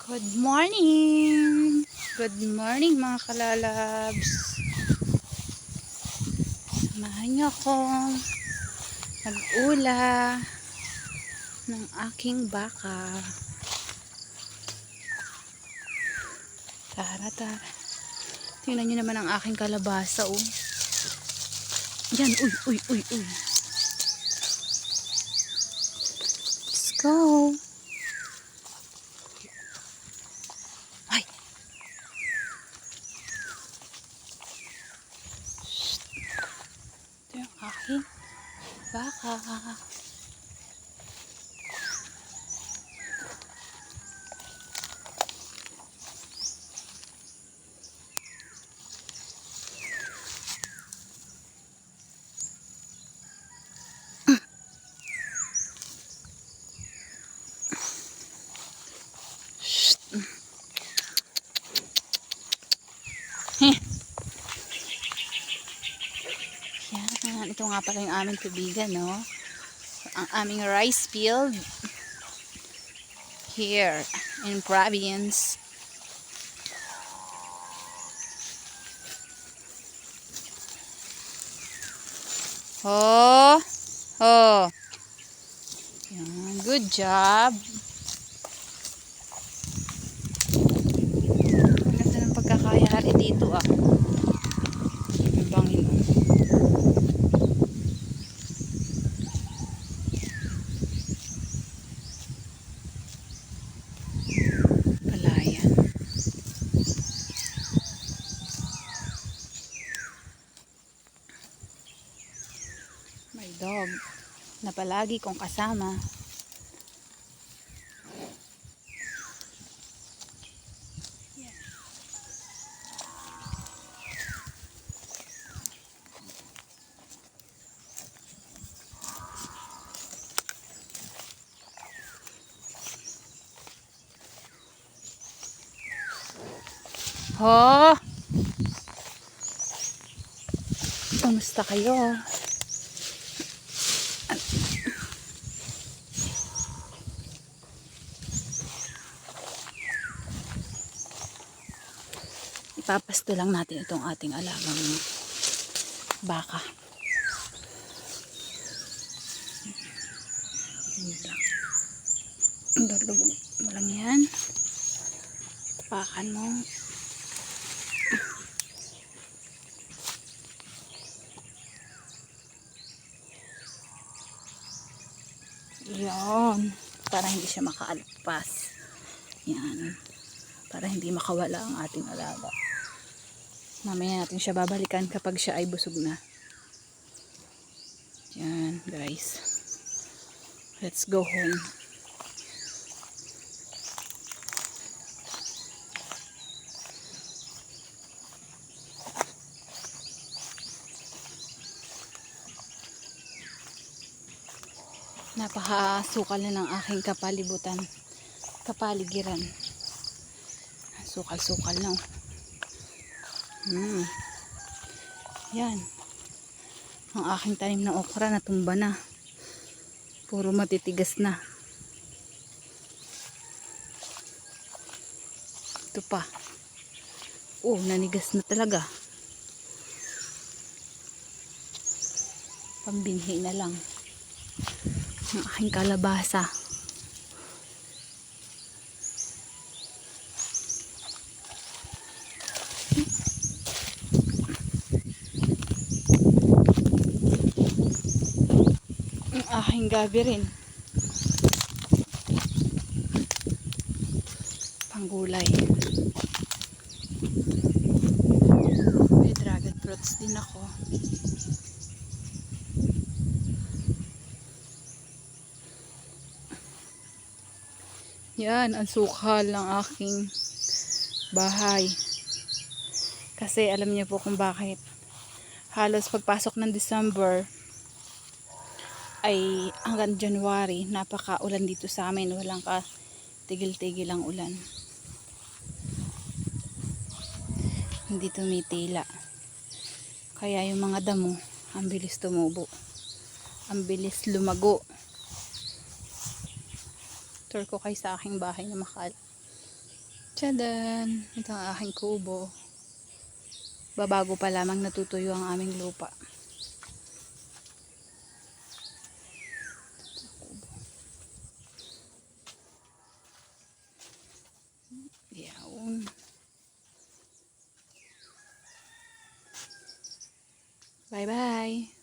Good morning! Good morning mga kalalabs! Samahan niyo akong mag-ula ng aking baka. Tara, tara. Tingnan niyo naman ang aking kalabasa, oh. Yan, uy, uy, uy, uy. Let's go! Ay! Ito yung aking baka. Yan, ito nga pala yung aming tubigan, no? Ang aming rice field here in province. Oh, oh. Yan, good job. Ang ganda ng pagkakayari dito, ah. Ang bangin, oh. Palayan. May dog na palagi kong kasama. Oh! Kumusta kayo? Ipapasto lang natin itong ating alagang baka. Lulubog mo lang yan. Tapakan mo. Yan. Para hindi siya makaalpas. Yan. Para hindi makawala ang ating alaga. Mamaya natin siya babalikan kapag siya ay busog na. Yan, guys. Let's go home. Napakasukal na ng aking kapaligiran. Sukal-sukal na. Yan. Ang aking tanim na okra natumba na. Puro matitigas na. Ito pa. Oh, nanigas na talaga. Pambinhi na lang. Ang aking kalabasa. Ang aking gabi rin. Panggulay. May dragon fruits din ako. Yan, ang sukal ng aking bahay. Kasi alam niyo po kung bakit. Halos pagpasok ng December ay hanggang January, napaka-ulan dito sa amin. Walang tigil-tigil ang ulan. Hindi tumitila. Kaya yung mga damo, ang bilis tumubo. Ang bilis lumago. Tour ko kayo sa aking bahay na Tchadan! Ito ang aking kubo. Babago pa lamang natutuyo ang aming lupa. Yawn. Bye-bye!